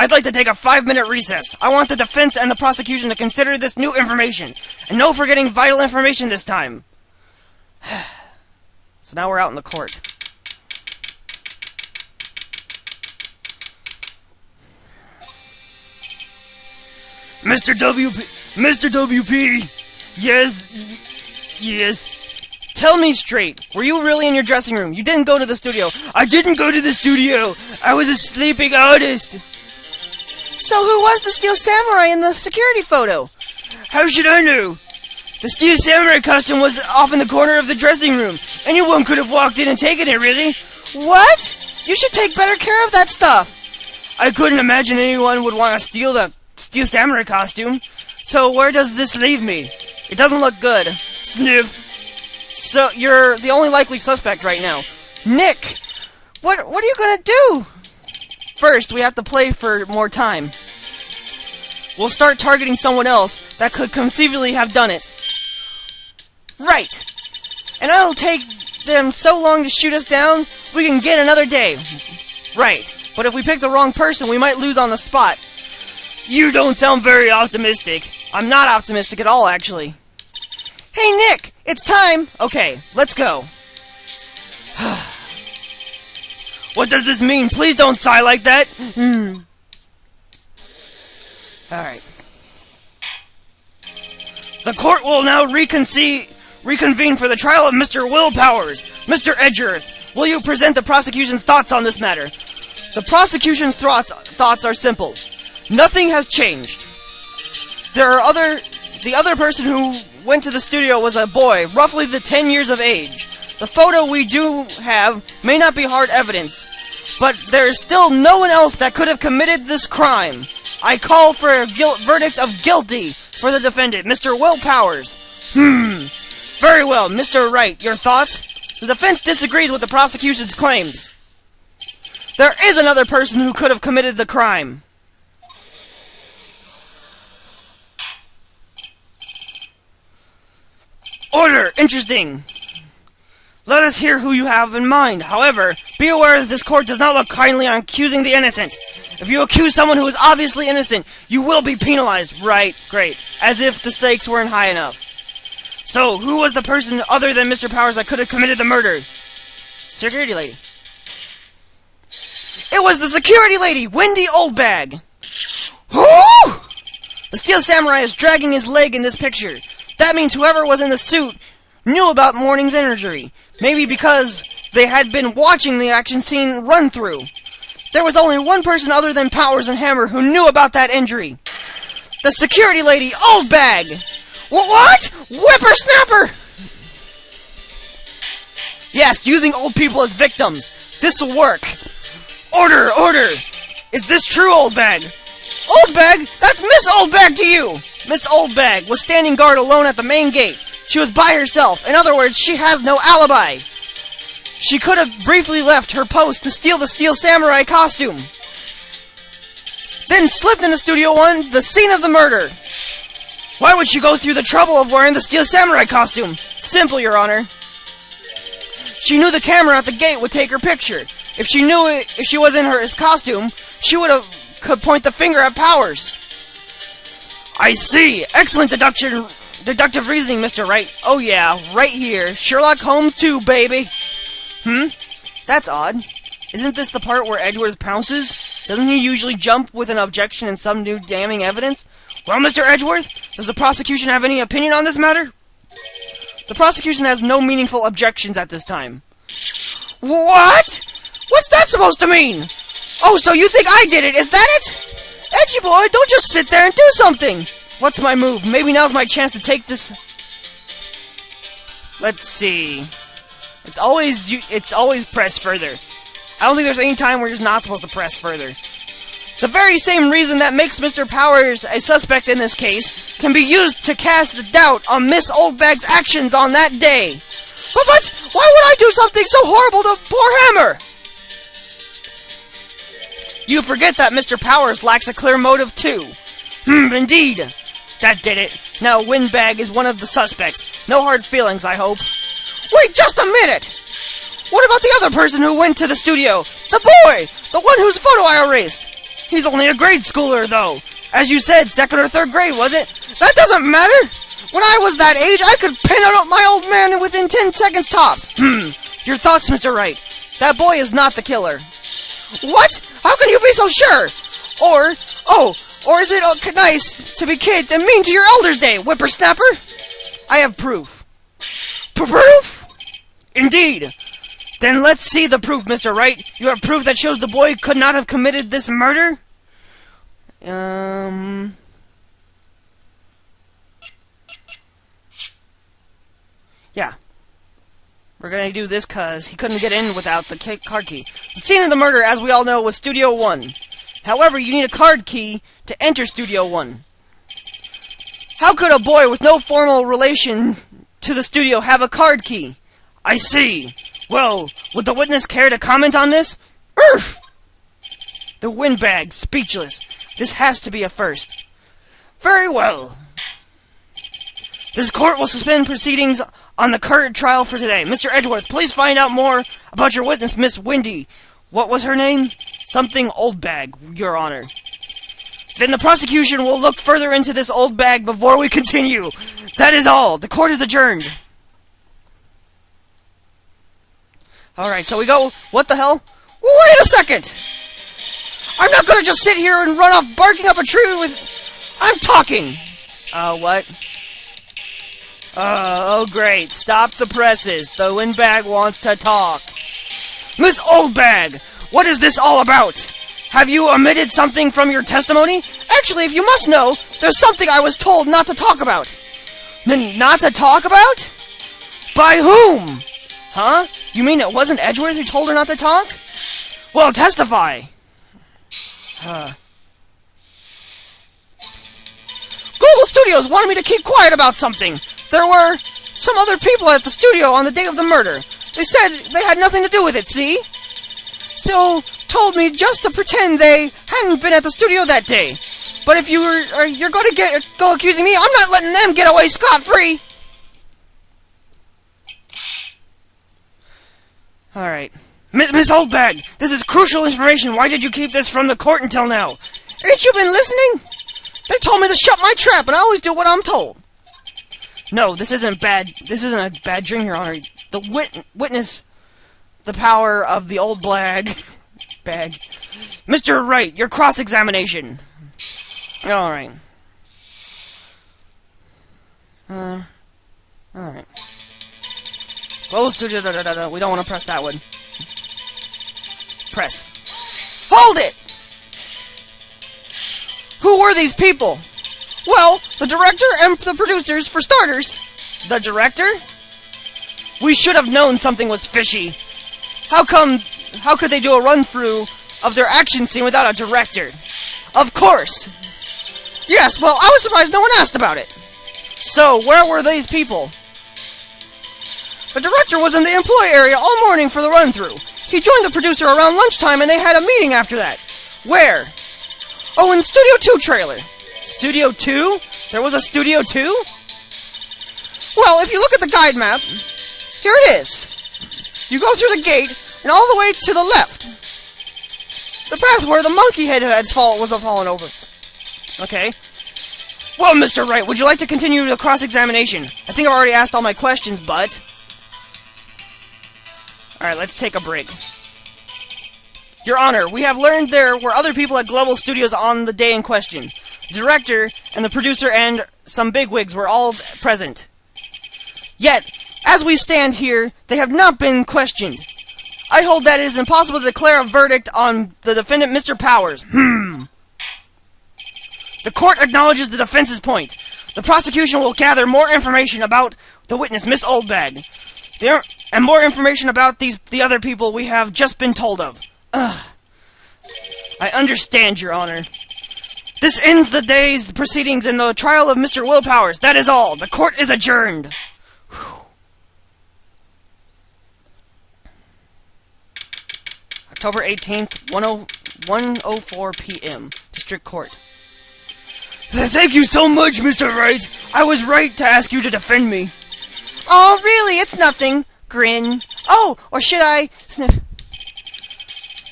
I'd like to take a 5-minute recess. I want the defense and the prosecution to consider this new information. And no forgetting vital information this time. So now we're out in the court. Mr. WP, yes. Tell me straight, were you really in your dressing room? You didn't go to the studio. I didn't go to the studio. I was a sleeping artist. So who was the Steel Samurai in the security photo? How should I know? The Steel Samurai costume was off in the corner of the dressing room. Anyone could have walked in and taken it, really. What? You should take better care of that stuff. I couldn't imagine anyone would want to steal the Steel Samurai costume. So where does this leave me? It doesn't look good. Sniff. So you're the only likely suspect right now. Nick! What are you gonna do? First, we have to play for more time. We'll start targeting someone else that could conceivably have done it. Right! And it'll take them so long to shoot us down, we can get another day. Right. But if we pick the wrong person, we might lose on the spot. You don't sound very optimistic. I'm not optimistic at all, actually. Hey, Nick! It's time! Okay, let's go. What does this mean? Please don't sigh like that! Alright. The court will now reconvene for the trial of Mr. Will Powers. Mr. Edgeworth, will you present the prosecution's thoughts on this matter? The prosecution's thoughts are simple. Nothing has changed. The other person who went to the studio was a boy, roughly 10 years of age. The photo we do have may not be hard evidence, but there is still no one else that could have committed this crime. I call for a verdict of guilty for the defendant, Mr. Will Powers. Very well, Mr. Wright, your thoughts? The defense disagrees with the prosecution's claims. There is another person who could have committed the crime. Order! Interesting! Let us hear who you have in mind. However, be aware that this court does not look kindly on accusing the innocent. If you accuse someone who is obviously innocent, you will be penalized. Right, great. As if the stakes weren't high enough. So, who was the person other than Mr. Powers that could have committed the murder? Security lady. It was the security lady, Wendy Oldbag! Whoo! The Steel Samurai is dragging his leg in this picture. That means whoever was in the suit knew about Morning's injury. Maybe because they had been watching the action scene run through. There was only one person other than Powers and Hammer who knew about that injury. The security lady, Oldbag! What? Whippersnapper! Yes, using old people as victims. This'll work. Order! Order! Is this true, Oldbag? Oldbag? That's Miss Oldbag to you! Miss Oldbag was standing guard alone at the main gate. She was by herself. In other words, she has no alibi. She could have briefly left her post to steal the Steel Samurai costume. Then slipped into Studio 1, the scene of the murder. Why would she go through the trouble of wearing the Steel Samurai costume? Simple, Your Honor. She knew the camera at the gate would take her picture. If she was in his costume, she could point the finger at Powers. I see. Excellent deductive reasoning, Mr. Wright. Oh yeah, right here. Sherlock Holmes 2, baby. That's odd. Isn't this the part where Edgeworth pounces? Doesn't he usually jump with an objection and some new damning evidence? Well, Mr. Edgeworth, does the prosecution have any opinion on this matter? The prosecution has no meaningful objections at this time. What? What's that supposed to mean? Oh, so you think I did it, is that it? Edgy boy, don't just sit there and do something! What's my move? Maybe now's my chance to take this... Let's see... It's always press further. I don't think there's any time where you're not supposed to press further. The very same reason that makes Mr. Powers a suspect in this case can be used to cast doubt on Miss Oldbag's actions on that day. But why would I do something so horrible to poor Hammer? You forget that Mr. Powers lacks a clear motive too. Indeed. That did it. Now Windbag is one of the suspects. No hard feelings, I hope. Wait just a minute! What about the other person who went to the studio? The boy! The one whose photo I erased! He's only a grade schooler, though. As you said, 2nd or 3rd grade, was it? That doesn't matter. When I was that age, I could pin out my old man within 10 seconds tops. Your thoughts, Mr. Wright? That boy is not the killer. What? How can you be so sure? Or is it nice to be kids and mean to your elders' day, whippersnapper? I have proof. Proof? Indeed. Then let's see the proof, Mr. Wright. You have proof that shows the boy could not have committed this murder? Yeah. We're gonna do this cause he couldn't get in without the card key. The scene of the murder, as we all know, was Studio 1. However, you need a card key to enter Studio 1. How could a boy with no formal relation to the studio have a card key? I see. Well, would the witness care to comment on this? Urgh! The windbag, speechless. This has to be a first. Very well. This court will suspend proceedings on the current trial for today. Mr. Edgeworth, please find out more about your witness, Miss Windy. What was her name? Something Oldbag, Your Honor. Then the prosecution will look further into this Oldbag before we continue. That is all. The court is adjourned. Alright, so we go... What the hell? Wait a second! I'm not gonna just sit here and run off barking up a tree with... I'm talking! What? Oh great. Stop the presses. The windbag wants to talk. Miss Oldbag! What is this all about? Have you omitted something from your testimony? Actually, if you must know, there's something I was told not to talk about. Not to talk about? By whom? Huh? You mean it wasn't Edgeworth who told her not to talk? Well, testify. Global Studios wanted me to keep quiet about something. There were some other people at the studio on the day of the murder. They said they had nothing to do with it, see? So, told me just to pretend they hadn't been at the studio that day. But if you're going to go accusing me, I'm not letting them get away scot-free. Alright. Miss Oldbag, this is crucial information. Why did you keep this from the court until now? Ain't you been listening? They told me to shut my trap, and I always do what I'm told. No, this isn't bad. This isn't a bad dream, Your Honor. The witness the power of the Oldbag bag. Mr. Wright, your cross-examination. Alright. Alright. Close studio. We don't want to press that one. Press. Hold it! Who were these people? Well, the director and the producers, for starters. The director? We should have known something was fishy. How could they do a run-through of their action scene without a director? Of course! Yes, well, I was surprised no one asked about it. So, where were these people? The director was in the employee area all morning for the run-through. He joined the producer around lunchtime and they had a meeting after that. Where? Oh, in Studio 2 trailer. Studio 2? There was a Studio 2? Well, if you look at the guide map, here it is. You go through the gate and all the way to the left. The path where the monkey head was fallen over. Okay. Well, Mr. Wright, would you like to continue the cross-examination? I think I've already asked all my questions, but... Alright, let's take a break. Your Honor, we have learned there were other people at Global Studios on the day in question. The director and the producer and some bigwigs were all present. Yet, as we stand here, they have not been questioned. I hold that it is impossible to declare a verdict on the defendant, Mr. Powers. The court acknowledges the defense's point. The prosecution will gather more information about the witness, Miss Oldbag. And more information about the other people we have just been told of. Ugh. I understand, Your Honor. This ends the day's proceedings in the trial of Mr. Will Powers. That is all. The court is adjourned. Whew. October 18th, 1:04 p.m. District Court. Thank you so much, Mr. Wright. I was right to ask you to defend me. Oh, really? It's nothing. Grin. Oh, or should I sniff?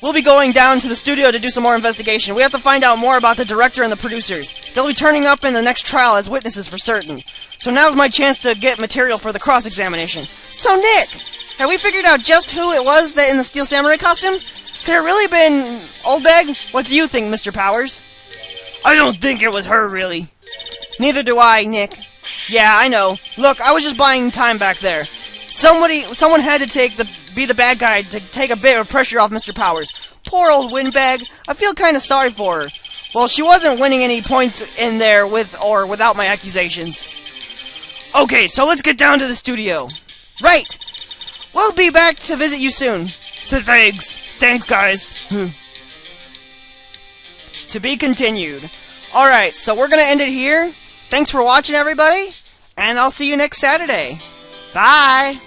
we'll be going down to the studio to do some more investigation. We have to find out more about the director and the producers. They'll be turning up in the next trial as witnesses for certain. So now's my chance to get material for the cross-examination. So Nick, have we figured out just who it was that in the Steel Samurai costume? Could it really been Oldbag? What do you think, Mr. Powers? I don't think it was her, really. Neither do I, Nick. Yeah, I know. Look, I was just buying time back there. Someone had to be the bad guy to take a bit of pressure off Mr. Powers. Poor old windbag. I feel kind of sorry for her. Well, she wasn't winning any points in there with or without my accusations. Okay, so let's get down to the studio. Right. We'll be back to visit you soon. Thanks. Thanks, guys. To be continued. Alright, so we're gonna end it here. Thanks for watching, everybody. And I'll see you next Saturday. Bye.